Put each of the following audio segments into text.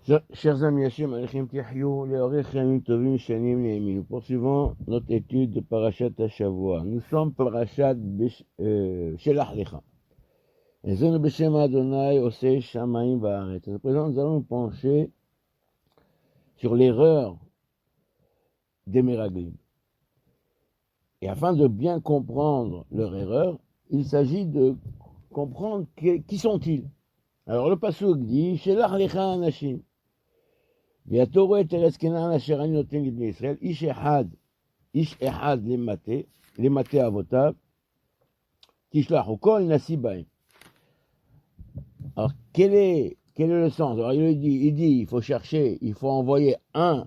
Chers amis, Hachem Alechem Tihyou, Leorech Yamim Tovim Shanim Ne'emin. Nous poursuivons notre étude de Parashat Hashavua. Nous sommes Parashat Shelach Lecha. Ezenu B'Shem Adonai Oseh Shamayim Va'aretz. À présent, nous allons nous pencher sur l'erreur des Meraglim. Et afin de bien comprendre leur erreur, il s'agit de comprendre qui sont-ils. Alors le pasuk dit Shelach Lecha Anashim. ואתה רואה את ארץ כנען אשר אני נותן לבני ישראל, איש אחד למטה אבותיו, תשלחו כל נשיא בהם. Alors, quel est le sens? Alors, il dit, il faut chercher, il faut envoyer un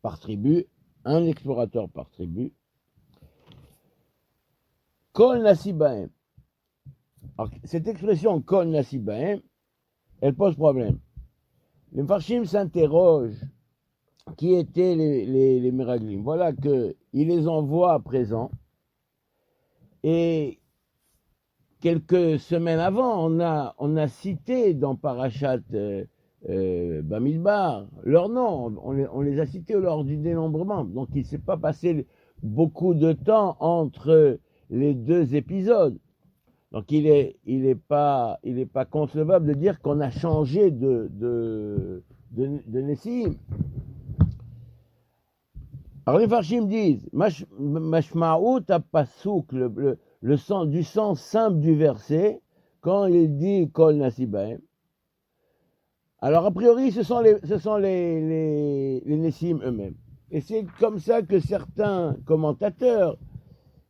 par tribu, un explorateur par tribu. Kol nasi bahem. Alors, cette expression kol nasi bahem, elle pose problème. Les Mfarshim s'interrogent qui étaient les Meraglim. Voilà qu'il les envoie à présent. Et quelques semaines avant, on a cité dans Parashat Bamidbar leur nom. On les a cités lors du dénombrement. Donc il ne s'est pas passé beaucoup de temps entre les deux épisodes. Donc il est pas concevable de dire qu'on a changé de Nessim. Alors les Farshim disent Mashma'ut apasuk, le sens du sens simple du verset, quand il dit Kol Nasibahem. Alors a priori ce sont les Nessim eux-mêmes. Et c'est comme ça que certains commentateurs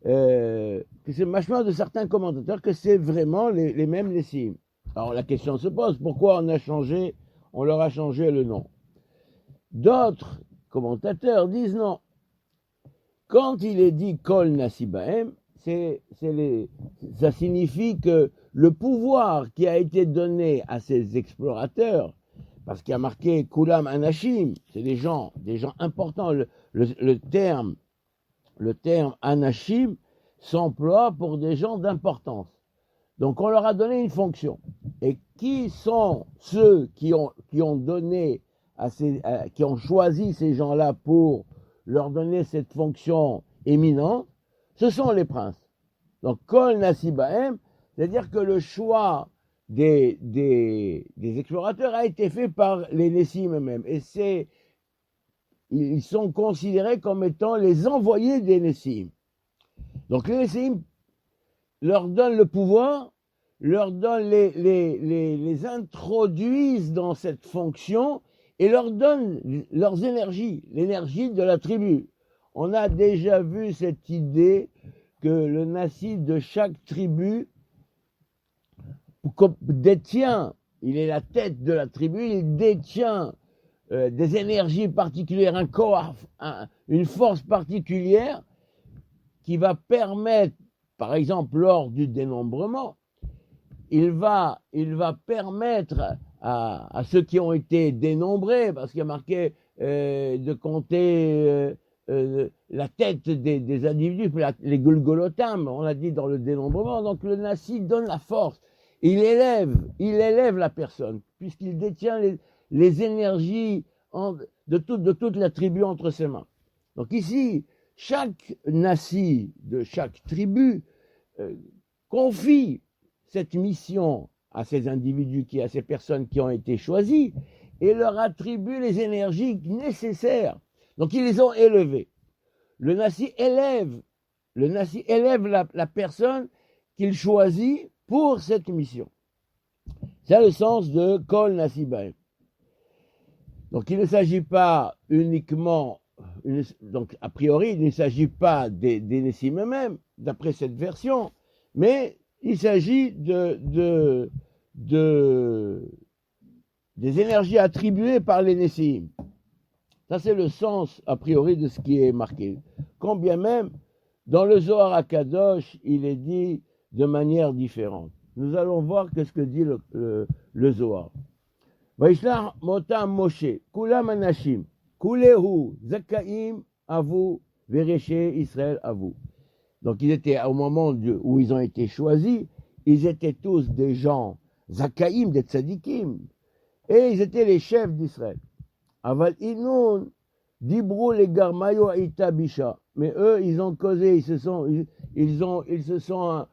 que c'est machement de certains commentateurs que c'est vraiment les mêmes Nessim. Alors la question se pose, pourquoi on leur a changé le nom? D'autres commentateurs disent non. Quand il est dit Kol Nasibahem, ça signifie que le pouvoir qui a été donné à ces explorateurs, parce qu'il y a marqué Kulam Anashim, c'est des gens importants, le terme Anashim s'emploie pour des gens d'importance. Donc on leur a donné une fonction. Et qui sont ceux qui ont donné qui ont choisi ces gens-là pour leur donner cette fonction éminente? Ce sont les princes. Donc Kol Nasibahem, c'est-à-dire que le choix des explorateurs a été fait par les Nessim eux-mêmes. Et ils sont considérés comme étant les envoyés des Nessim. Donc les Nessim leur donnent le pouvoir, les introduisent dans cette fonction et leur donnent leurs énergies, l'énergie de la tribu. On a déjà vu cette idée que le nasi de chaque tribu détient, il est la tête de la tribu, il détient des énergies particulières, un corps, une force particulière qui va permettre, par exemple, lors du dénombrement, il va permettre à ceux qui ont été dénombrés, parce qu'il y a marqué de compter la tête des individus, les Golgolotam, on l'a dit dans le dénombrement. Donc le nasi donne la force, il élève la personne, puisqu'il détient les énergies de toute la tribu entre ses mains. Donc ici, chaque nasi de chaque tribu confie cette mission à ces individus, à ces personnes qui ont été choisies, et leur attribue les énergies nécessaires. Donc ils les ont élevés. Le nasi élève la personne qu'il choisit pour cette mission. C'est le sens de Kol Nasibahem. Donc il ne s'agit pas uniquement, donc a priori, il ne s'agit pas des Nessim eux-mêmes, d'après cette version, mais il s'agit des énergies attribuées par les Nessim. Ça, c'est le sens, a priori, de ce qui est marqué. Quand bien même, dans le Zohar HaKadosh, il est dit de manière différente. Nous allons voir qu'est-ce que dit le Zohar. Vaishlach motam Moshe, kulam anashim, kulehu zakaim avu, vereshe Israël avu. Donc ils étaient, au moment où ils ont été choisis, ils étaient tous des gens zakaim, des tzadikim, Et ils étaient les chefs d'Israël. Aval Inoun, Dibrou les Garmayo Ita Bisha. Mais eux, ils ont causé, ils se sont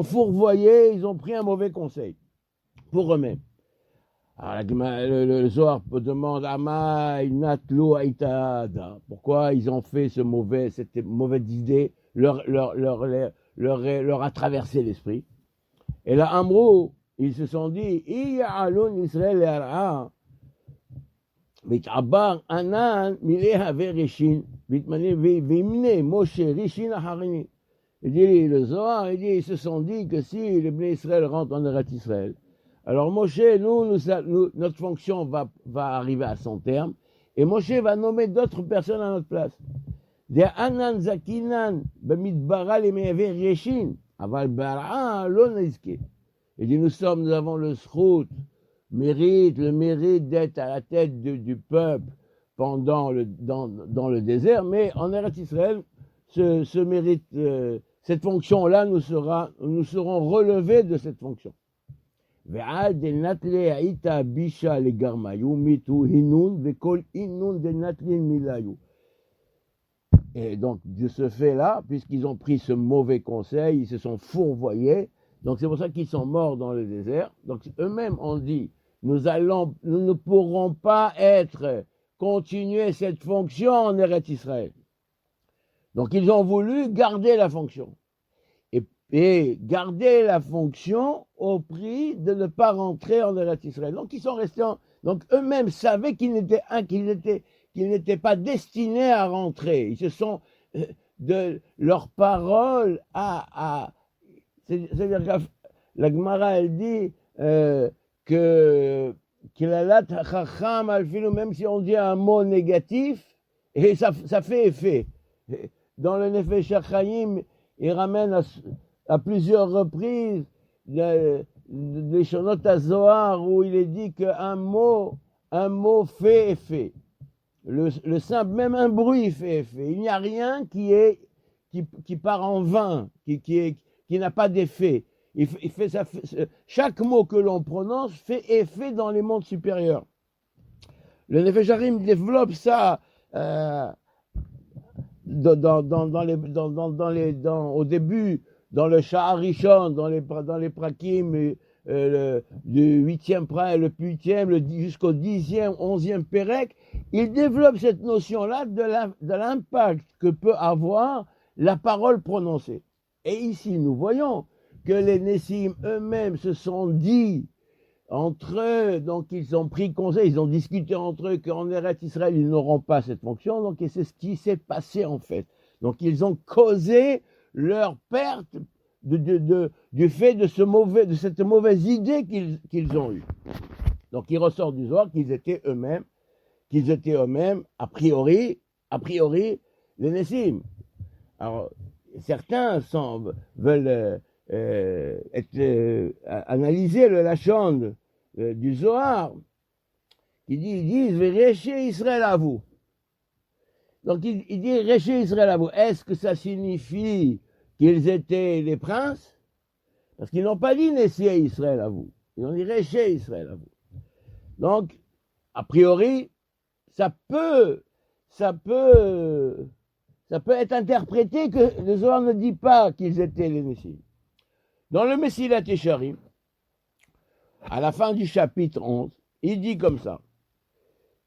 fourvoyés, ils ont pris un mauvais conseil pour eux-mêmes. Alors, le Zohar demande Amaï, Natlo, Aïtada. Pourquoi ils ont fait cette mauvaise idée leur a traversé l'esprit. Et là, Amrou, ils se sont dit Iya'alun Israël Yar'a, Mit'abar Anan, Mileha Verishin, Vitmane Vimne, Moshe, Rishin Aharini. Il dit, le Zohar, ils se sont dit que si les Bnei Israël rentrent en Eretz Israël, alors Moshe, notre fonction va arriver à son terme, et Moshe va nommer d'autres personnes à notre place. Des Anan Zakinan, Bamidbara les Me'aver Reshin, Aval Bara'a, Lonezke. Il dit, nous avons le srout, le mérite d'être à la tête du peuple dans le désert, mais en Eretz Israël, ce mérite, cette fonction-là, nous serons relevés de cette fonction. Et donc, de ce fait-là, puisqu'ils ont pris ce mauvais conseil, ils se sont fourvoyés, donc c'est pour ça qu'ils sont morts dans le désert. Donc eux-mêmes ont dit, nous ne pourrons pas continuer cette fonction en Eretz Israël. Donc ils ont voulu garder la fonction. Et garder la fonction au prix de ne pas rentrer en Eretz Israël. Donc ils sont restés donc eux-mêmes savaient qu'ils n'étaient pas destinés à rentrer. Ils se sont de leurs paroles c'est-à-dire que la Gemara elle dit que même si on dit un mot négatif, et ça fait effet. Dans le Nefesh HaChaim, il ramène à plusieurs reprises les Shonot HaZohar où il est dit qu'un mot fait effet. Le simple, même un bruit fait effet. Il n'y a rien qui part en vain, qui n'a pas d'effet. Chaque mot que l'on prononce fait effet dans les mondes supérieurs. Le Nefesh HaChaim développe ça au début, dans le Sha'ar Rishon, dans les prakim du 8e, jusqu'au 10e, 11e Pérec, il développe cette notion-là de l'impact que peut avoir la parole prononcée. Et ici, nous voyons que les Nessim eux-mêmes se sont dit entre eux, donc ils ont pris conseil, ils ont discuté entre eux qu'en Eretz Israël, ils n'auront pas cette fonction, donc et c'est ce qui s'est passé en fait. Donc ils ont causé leur perte du fait de cette mauvaise idée qu'ils ont eue. Donc il ressort du Zohar qu'ils étaient eux-mêmes, a priori, les Nessim. Alors, certains veulent analyser le Lachon du Zohar, ils disent Réché Israël à vous. Donc il dit Réché Israël à vous. Est-ce que ça signifie qu'ils étaient les princes? Parce qu'ils n'ont pas dit Nessié Israël à vous. Ils ont dit Réché Israël à vous. Donc, a priori, ça peut être interprété que le Zohar ne dit pas qu'ils étaient les Nessim. Dans le Mesilat Yesharim, à la fin du chapitre 11, il dit comme ça.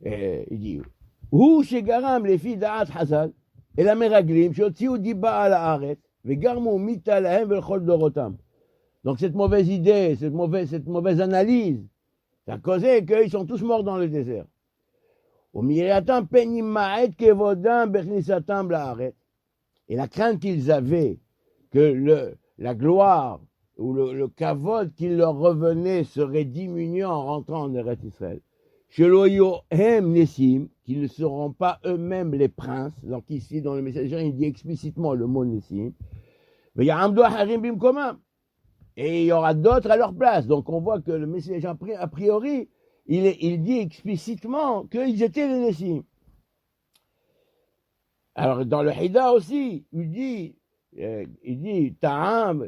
Il dit Hu shegaram lefi da'at Hazal et la meraglim shotziu diba al haaretz vegarmu mita lahem velchol dorotam. Donc cette mauvaise idée, cette mauvaise analyse, ça a causé qu'ils sont tous morts dans le désert. Et la crainte qu'ils avaient que la gloire ou le kavod qui leur revenait serait diminué en rentrant en Eretz Israël. Qu'ils ne seront pas eux-mêmes les princes. Donc ici, dans le message, il dit explicitement le mot Nessim. Et il y aura d'autres à leur place. Donc on voit que le message, a priori, il dit explicitement qu'ils étaient les Nessim. Alors dans le Hida aussi, il dit Ta'am,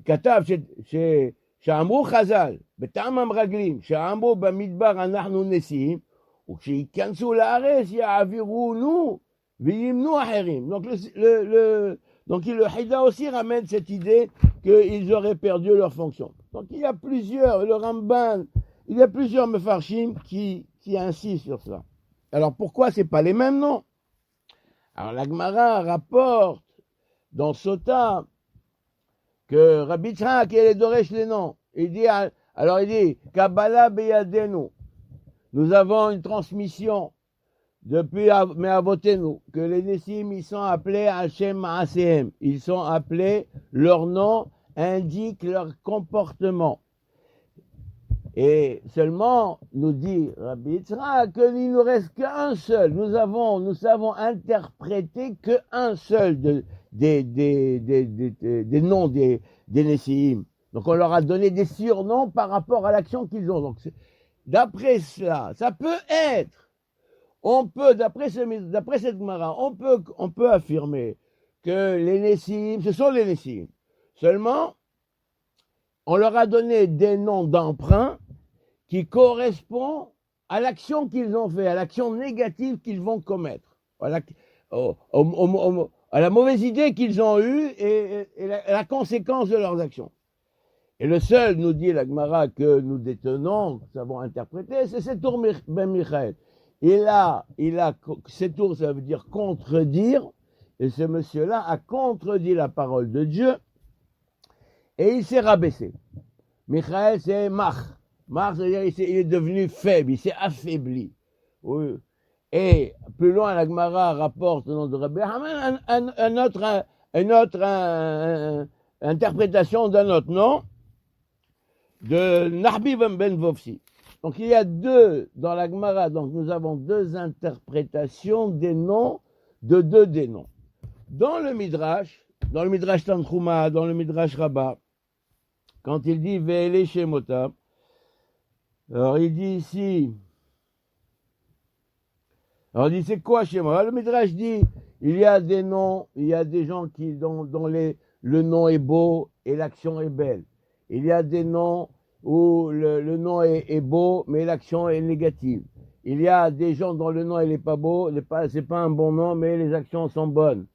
Katav, שאמרו חז"ל, בטעם המרגלים, שאמרו במדבר אנחנו נשיאים, וכשייכנסו לארץ יעבירונו וימנו אחרים. Donc le Hida aussi ramène cette idée qu'ils auraient perdu leur fonction. Donc il y a plusieurs, le Ramban, il y a plusieurs mefarshim qui insistent sur cela. Alors pourquoi c'est pas les mêmes noms? Alors la Gemara rapporte dans Sota que Rabbi Tzrak il est doresh les noms. Il dit Kabbalah beyadenu. Nous avons une transmission depuis Me'avotenu que les Nessim ils sont appelés Hashem Ma'asehem. Ils sont appelés, leur nom indique leur comportement. Et seulement, nous dit Rabbi Yitzhak, qu'il nous reste qu'un seul. Nous savons interpréter qu'un seul des noms des Nessim. Donc on leur a donné des surnoms par rapport à l'action qu'ils ont. Donc d'après cela, ça peut être, d'après cette Gemara, on peut affirmer que les Nessim, ce sont les Nessim. Seulement, on leur a donné des noms d'emprunt qui correspondent à l'action qu'ils ont fait, à l'action négative qu'ils vont commettre, à la mauvaise idée qu'ils ont eue et la conséquence de leurs actions. Et le seul, nous dit la Gemara, que nous détenons, que nous avons interprété, c'est Setour ben Michael. Setour, ça veut dire contredire, et ce monsieur-là a contredit la parole de Dieu, et il s'est rabaissé. Michael, c'est Mach. Mach, c'est-à-dire il est devenu faible, il s'est affaibli. Oui. Et plus loin, la Gemara rapporte au nom de Rabbi Haman une autre interprétation d'un autre nom, de Narbi ben Vovsi. Donc il y a deux, dans la Gemara, donc nous avons deux interprétations des noms, de deux des noms. Dans le Midrash Tanchuma, dans le Midrash Rabbah, quand il dit Ve'ele Shemota, alors il dit ici, alors il dit c'est quoi Shemota? Le Midrash dit, il y a des noms, il y a des gens dont le nom est beau et l'action est belle. Il y a des noms où le nom est beau, mais l'action est négative. Il y a des gens dont le nom n'est pas beau, c'est pas un bon nom, mais les actions sont bonnes.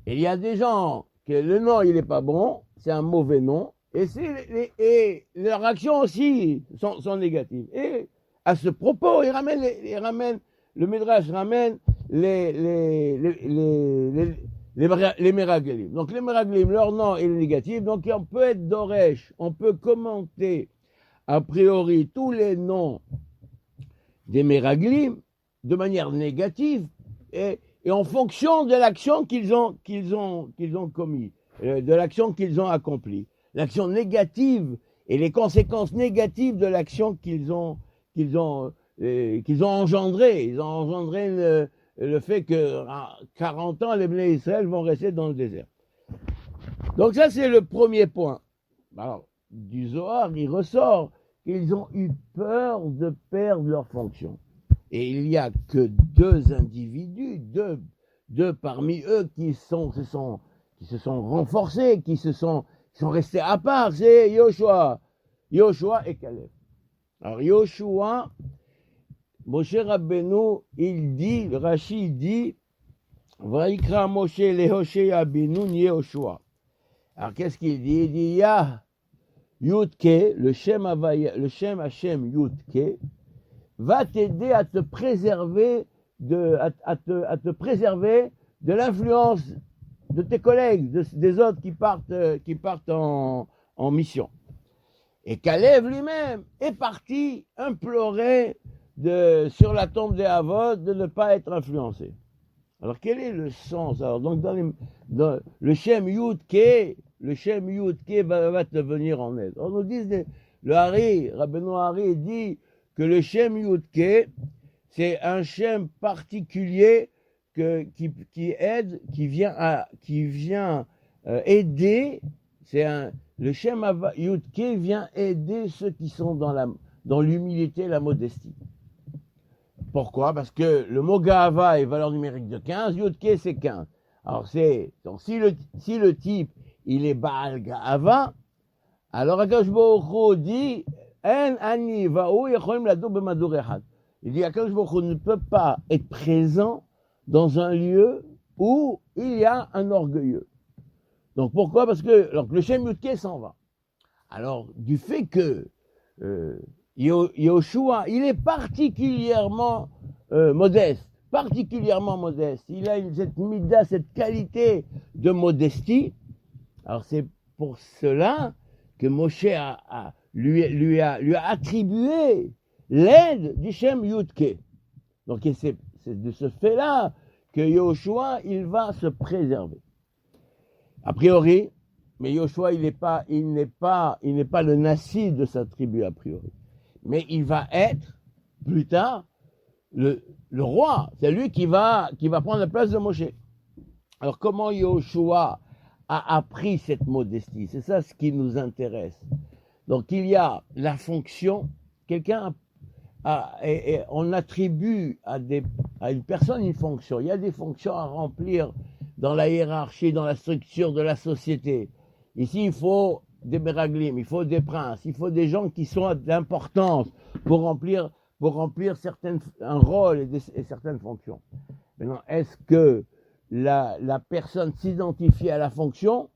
Et il y a des gens que le nom il n'est pas bon, c'est un mauvais nom, et leurs actions aussi sont négatives. Et à ce propos, le Midrash ramène les Meraglim. Donc les Meraglim, leur nom est négatif, donc on peut être Doresh, on peut commenter a priori tous les noms des Meraglim de manière négative et en fonction de l'action qu'ils ont commis, de l'action qu'ils ont accomplie. L'action négative et les conséquences négatives de l'action qu'ils ont engendré. Ils ont engendré le fait que 40 ans, les Bnei Israël vont rester dans le désert. Donc ça, c'est le premier point. Alors, du Zohar, il ressort qu'ils ont eu peur de perdre leur fonction. Et il n'y a que deux individus, deux parmi eux qui se sont renforcés, qui sont restés à part, c'est Yoshua et Caleb. Alors Yoshua, Moshe Rabbeinu, il dit, le Rashi dit, Vaikra Moshe leHoshea Benu Yehoshua. Alors qu'est-ce qu'il dit? Il dit, Yah Yudke, le Shem Hashem Yudke, va t'aider à te préserver à te préserver de l'influence de tes collègues, des autres qui partent en mission. Et Caleb lui-même est parti implorer sur la tombe des Havot de ne pas être influencé. Alors quel est le sens? Alors donc dans le Shem Yudke, va te venir en aide. On nous dit, Rabbeinu Hari dit que le Shem Yudke, c'est un Shem particulier qui vient aider. Le Shem Yudke vient aider ceux qui sont dans l'humilité et la modestie. Pourquoi? Parce que le mot Gahava est valeur numérique de 15, Yudke c'est 15. Alors donc si le type il est Baal Gahava, Alors Akadosh Baruch Hu dit, En ani va'u yecholim ladur b'madur echad. Il dit, Akadosh Baruch Hu ne peut pas être présent dans un lieu où il y a un orgueilleux. Donc pourquoi? Parce que donc, le Shem Yudke s'en va. Alors, du fait que Yoshua, il est particulièrement modeste, il a cette mida, cette qualité de modestie. Alors c'est pour cela que Moshe lui a attribué l'aide du Shem Yudke. Donc c'est de ce fait-là que Yoshua, il va se préserver. A priori, mais Yoshua, il n'est pas le nassi de sa tribu, a priori. Mais il va être, plus tard, le roi. C'est lui qui va prendre la place de Moshe. Alors, comment Yoshua a appris cette modestie? C'est ça ce qui nous intéresse. Donc, il y a la fonction. On attribue à une personne une fonction. Il y a des fonctions à remplir dans la hiérarchie, dans la structure de la société. Ici, il faut des meraglim, il faut des princes, il faut des gens qui sont d'importance pour remplir un rôle et certaines fonctions. Maintenant, est-ce que la personne s'identifie à la fonction,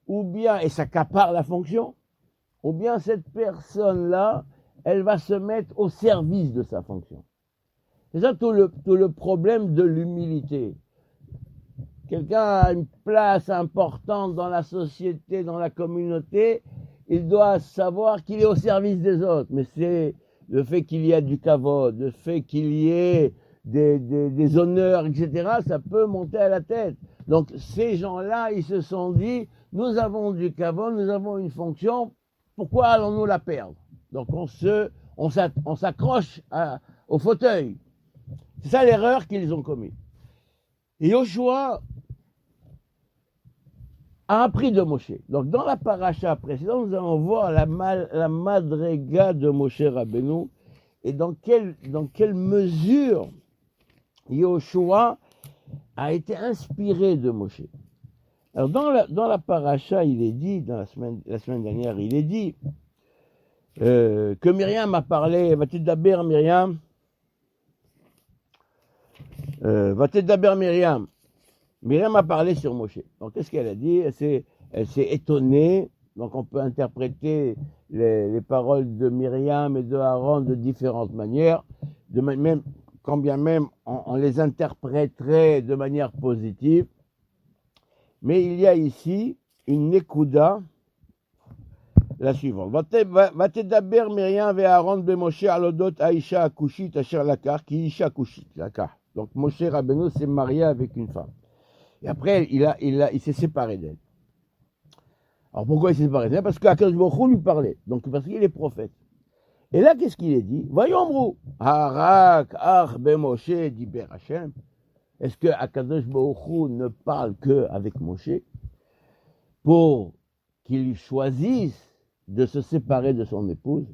ou bien, et s'accapare la fonction, ou bien cette personne-là, elle va se mettre au service de sa fonction. C'est ça tout le problème de l'humilité. Quelqu'un a une place importante dans la société, dans la communauté, il doit savoir qu'il est au service des autres. Mais c'est le fait qu'il y ait du kavod, le fait qu'il y ait des honneurs, etc., ça peut monter à la tête. Donc ces gens-là, ils se sont dit, nous avons du kavod, nous avons une fonction, pourquoi allons-nous la perdre? Donc on s'accroche au fauteuil. C'est ça l'erreur qu'ils ont commise. Et Yoshua a appris de Moshe. Donc dans la paracha précédente, nous allons voir la madrega de Moshe Rabbeinu et dans quelle mesure Yoshua a été inspiré de Moshe. Alors dans la paracha, il est dit, la semaine dernière, il est dit que Myriam a parlé, Vatedaber Myriam, Myriam a parlé sur Moshe. Donc, qu'est-ce qu'elle a dit? Elle s'est étonnée. Donc, on peut interpréter les paroles de Myriam et de Aaron de différentes manières. Quand bien même on les interpréterait de manière positive. Mais il y a ici une nekuda, la suivante. Vatedaber Myriam ve Aaron be Moshe alodot Aisha akushit asher lakar ki Isha akushit lakar. Donc, Moshe Rabbeinu s'est marié avec une femme. Et après, il s'est séparé d'elle. Alors, pourquoi il s'est séparé d'elle? Parce qu'Akadosh Baruch Hu lui parlait. Donc, parce qu'il est prophète. Et là, qu'est-ce qu'il est dit? Vayomru, harak, ach, ben Moshe, diber Hashem. Est-ce que Akadosh Baruch Hu ne parle qu'avec Moshe pour qu'il choisisse de se séparer de son épouse?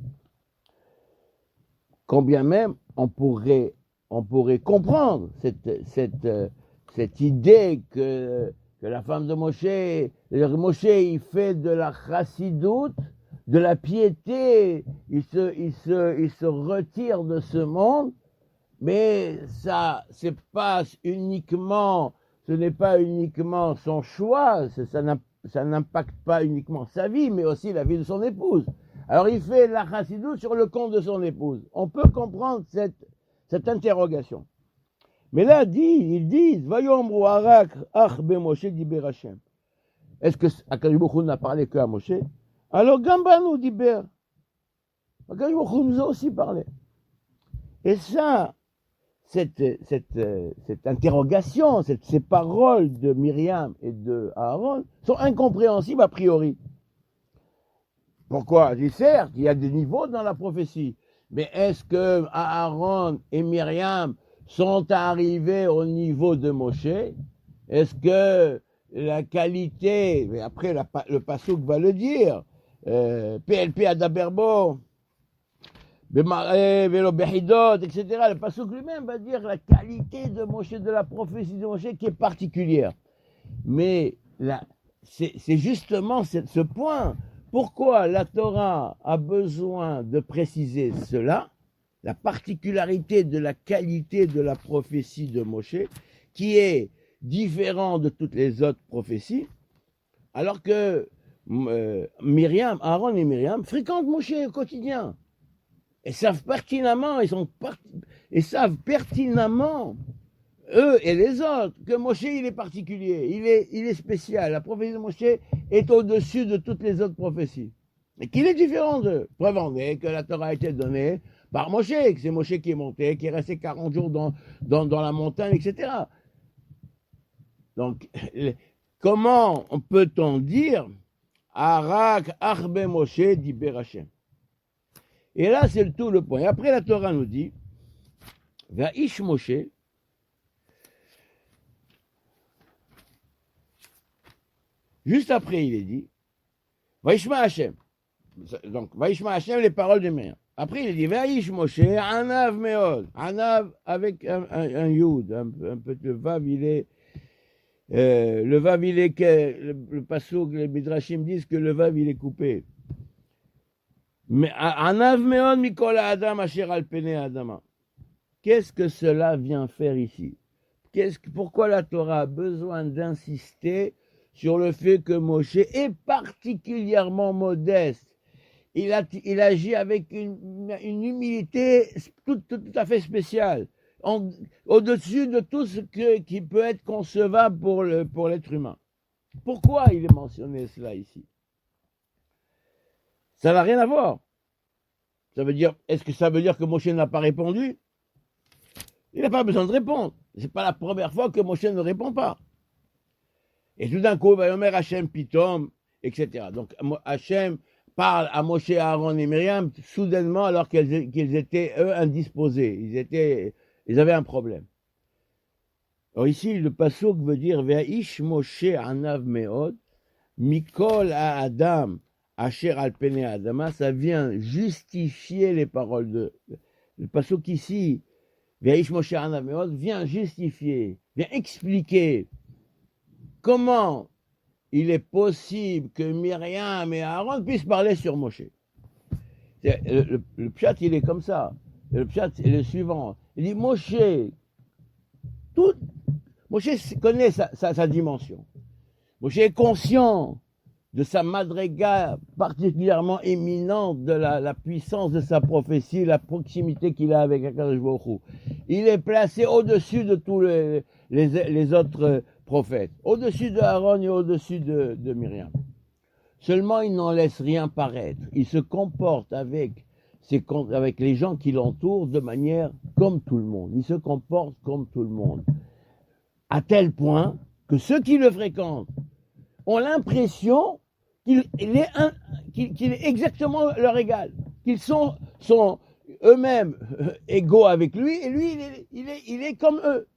Quand bien même, on pourrait comprendre cette idée que la femme de Moshe, il fait de la chassidoute, de la piété, il se retire de ce monde, mais ce n'est pas uniquement son choix, ça n'impacte pas uniquement sa vie, mais aussi la vie de son épouse. Alors il fait la chassidoute sur le compte de son épouse. On peut comprendre cette interrogation. Mais là, ils disent, Vayomru harak ach be Moshe diber Hashem. Est-ce que Akadosh Baruch Hu n'a parlé qu'à Moshe? Alors Gambanu diber. Akadosh Baruch Hu nous a aussi parlé. Et ça, cette interrogation, ces paroles de Myriam et de Aaron sont incompréhensibles a priori. Pourquoi? Je dis certes, il y a des niveaux dans la prophétie. Mais est-ce que Aaron et Myriam sont arrivés au niveau de Moshe? Est-ce que la qualité, mais après le passouk va le dire, PLP Adaberbo, Bemare, Velo Behidot, etc. Le passouk lui-même va dire la qualité de Moshe, de la prophétie de Moshe qui est particulière. Mais c'est justement ce point. Pourquoi la Torah a besoin de préciser cela, la particularité de la qualité de la prophétie de Moshe, qui est différent de toutes les autres prophéties, alors que Myriam, Aaron et Myriam fréquentent Moshe au quotidien et savent pertinemment, savent pertinemment, eux et les autres, que Moshe il est particulier, il est spécial. La prophétie de Moshe est au-dessus de toutes les autres prophéties et qu'il est différent d'eux. Preuve en est que la Torah a été donnée par Moshe, que c'est Moshe qui est monté, qui est resté 40 jours dans la montagne, etc. Donc, comment peut-on dire Arak Arbe Moshe Diber Hashem? Et là, c'est tout le point. Et après, la Torah nous dit Va'ish Moshe, juste après, il est dit Vaishma Hashem. Donc, Vaishma Hashem, les paroles de Myriam. Après, il est dit Va'ish Moshe, Anav Meod. Anav avec un Yud, un peu de Vav, il est. Le Vav, il est le passouk, les Midrashim disent que le Vav, il est coupé. Mais Anav Meod Mikol Adam Asher al Pene Adama. Qu'est-ce que cela vient faire ici? Pourquoi la Torah a besoin d'insister sur le fait que Moshe est particulièrement modeste? Il agit avec une humilité tout à fait spéciale, au-dessus de tout ce qui peut être concevable pour l'être humain. Pourquoi il est mentionné cela ici? Ça n'a rien à voir. Est-ce que ça veut dire que Moshe n'a pas répondu? Il n'a pas besoin de répondre. C'est pas la première fois que Moshe ne répond pas. Et tout d'un coup, Vayomer Hashem Pitom, etc. Donc Hashem parle à Moshe, Aaron et Myriam soudainement alors qu'ils étaient, eux, indisposés. Ils avaient un problème. Alors ici, le pasuk veut dire Ve'ish Moshe Anav Meod, Mikol Adam Asher al Pene Adama. Ça vient justifier les paroles de. Le pasuk ici, Ve'ish Moshe Anav Meod, vient justifier, vient expliquer comment il est possible que Myriam et Aaron puissent parler sur Moshe. Le pshat, il est comme ça. Le pshat, c'est le suivant. Il dit Moshe connaît sa dimension. Moshe est conscient de sa madriga particulièrement éminente, de la puissance de sa prophétie, la proximité qu'il a avec Akadosh Baruch Hu. Il est placé au-dessus de tous les autres prophètes, au-dessus de Aaron et au-dessus de Myriam. Seulement, il n'en laisse rien paraître. Il se comporte avec les gens qui l'entourent de manière comme tout le monde. Il se comporte comme tout le monde. À tel point que ceux qui le fréquentent ont l'impression qu'il est exactement leur égal, qu'ils sont eux-mêmes égaux avec lui, et lui, il est comme eux.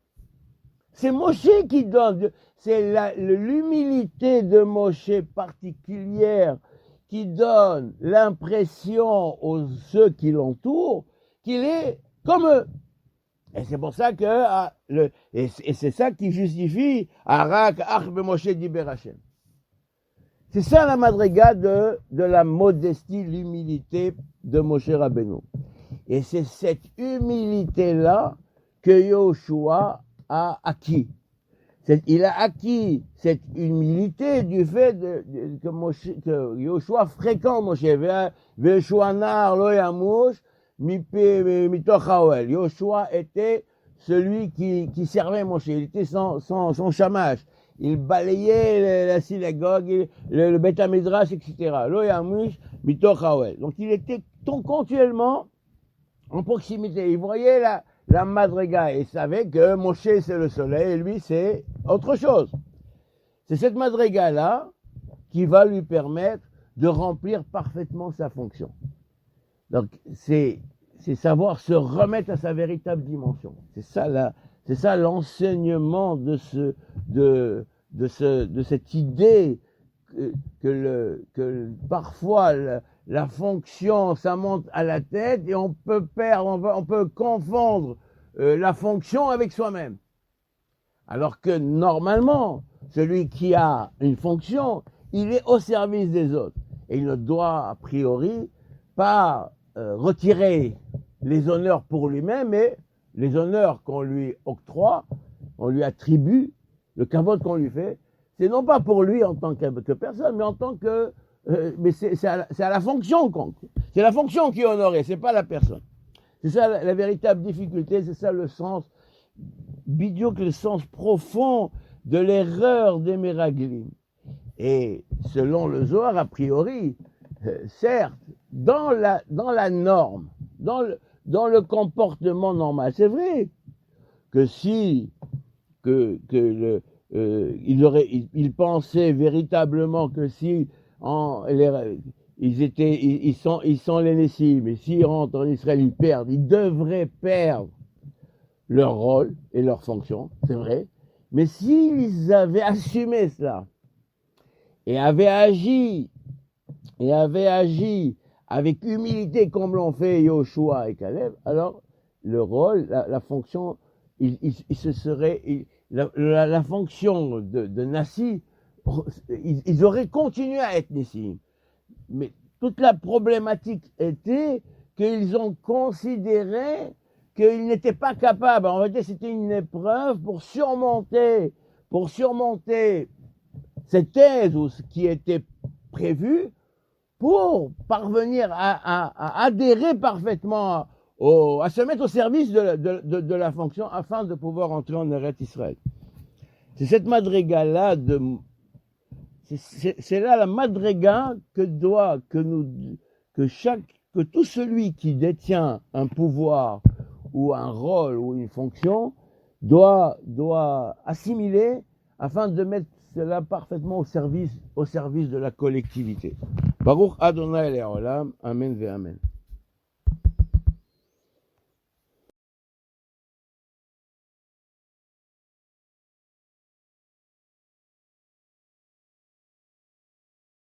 C'est Moshe qui donne, c'est l'humilité de Moshe particulière qui donne l'impression aux ceux qui l'entourent qu'il est comme eux. Et c'est pour ça et c'est ça qui justifie Arak Arbe Moshe Diber Hashem. C'est ça la madriga de la modestie, l'humilité de Moshe Rabbeinu. Et c'est cette humilité-là que Yoshua a acquis. Il a acquis cette humilité du fait que Yoshua fréquente Moshe. Yoshua nar lo yamush mitoch haoel. Yoshua était celui qui servait Moshe. Il était son shamash. Il balayait la synagogue, le Beth Midrash, etc. Lo yamush mitoch haoel. Donc il était continuellement en proximité. Il voyait la madriga et savait que Moshe c'est le soleil et lui c'est autre chose. C'est cette madriga-là qui va lui permettre de remplir parfaitement sa fonction. Donc c'est savoir se remettre à sa véritable dimension. C'est ça l'enseignement de cette idée que parfois la fonction, ça monte à la tête et on peut confondre la fonction avec soi-même. Alors que normalement, celui qui a une fonction, il est au service des autres. et il ne doit a priori pas retirer les honneurs pour lui-même, mais les honneurs qu'on lui octroie, on lui attribue, le kavod qu'on lui fait, c'est non pas pour lui en tant que personne, mais en tant que... mais c'est à la fonction c'est la fonction qui est honorée, c'est pas la personne. C'est ça la véritable difficulté, c'est ça le sens, bidiouk, le sens profond de l'erreur des Meraglim. Et selon le Zohar, a priori, certes, dans la norme, dans le comportement normal, c'est vrai que si il pensait véritablement que si ils sont les Nessim, et s'ils rentrent en Israël, ils devraient perdre leur rôle et leur fonction, c'est vrai. Mais s'ils avaient assumé cela et avaient agi avec humilité comme l'ont fait Yoshua et Caleb, alors le rôle, la fonction, la fonction de Nassi, ils auraient continué à être Nassi. Mais toute la problématique était qu'ils ont considéré qu'ils n'étaient pas capables. En réalité, c'était une épreuve pour surmonter cette thèse ou ce qui était prévu pour parvenir à adhérer parfaitement à se mettre au service de la fonction afin de pouvoir entrer en Eretz Israël. C'est cette madriga-là c'est là la madriga que tout celui qui détient un pouvoir ou un rôle ou une fonction doit assimiler afin de mettre cela parfaitement au service de la collectivité. Baruch Adonai Le'olam, Amen ve Amen.